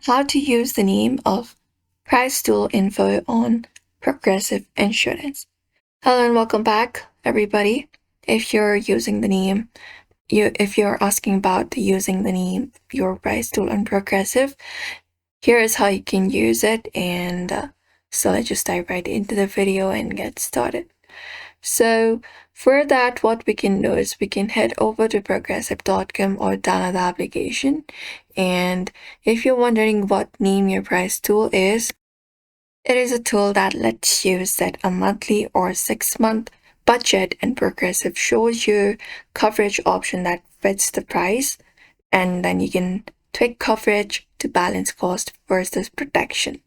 How to use the name of price tool info on Progressive Insurance. Hello and welcome back, everybody. If you're using the name, if you're asking about using the name your price tool on Progressive, here is how you can use it. And so let's just dive right into the video and get started. So for that, what we can do is we can head over to progressive.com or download the application. And if you're wondering what name your price tool is, it is a tool that lets you set a monthly or 6-month budget, and Progressive shows you coverage option that fits the price, and then you can tweak coverage to balance cost versus protection.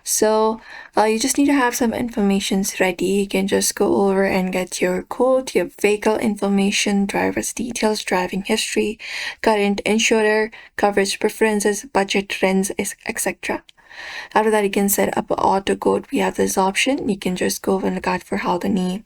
So you just need to have some information ready. You can just go over and get your quote, your vehicle information, driver's details, driving history, current insurer, coverage preferences, budget trends, etc. After that, you can set up an auto quote. We have this option. You can just go and look out for how the name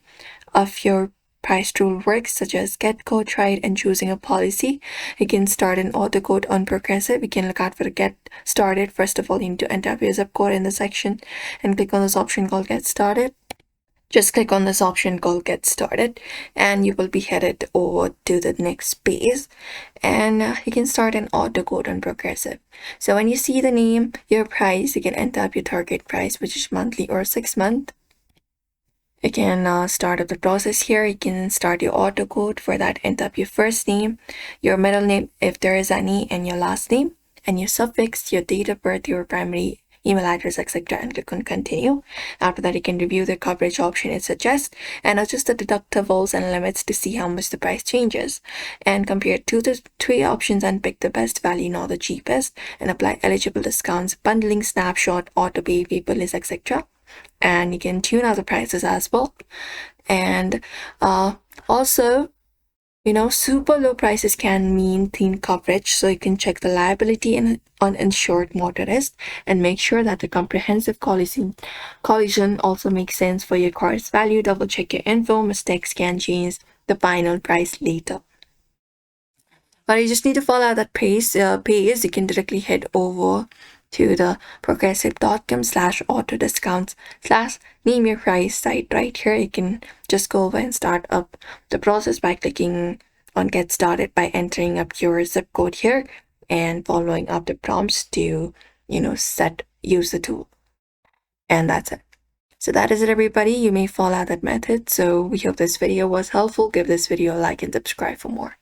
of your price tool works, such as get quote right and choosing a policy. You can start an auto quote on Progressive. You can look out for the get started. First of all, you need to enter your zip code in the section and click on this option called get started. Just click on this option called get started and you will be headed over to the next page, and you can start an auto quote on Progressive. So when you see the name, your price, you can enter up your target price, which is monthly or 6-month. You can start up the process here. You can start your auto quote. For that, enter up your first name, your middle name if there is any, and your last name, and your suffix, your date of birth, your primary email address, etc., and click on continue. After that, you can review the coverage option it suggests and adjust the deductibles and limits to see how much the price changes, and compare 2 to 3 options and pick the best value, not the cheapest, and apply eligible discounts, bundling, snapshot, auto pay, paperless, etc. And you can tune out the prices as well. And also, super low prices can mean thin coverage, so you can check the liability in uninsured motorist and make sure that the comprehensive collision also makes sense for your car's value. Double check your info. Mistakes can change the final price later. But you just need to follow that page. You can directly head over to the progressive.com/auto discounts/name your price site. Right here, you can just go over and start up the process by clicking on get started by entering up your zip code here and following up the prompts to use the tool. And that's it. So that is it, everybody. You may follow that method. So we hope this video was helpful. Give this video a like and subscribe for more.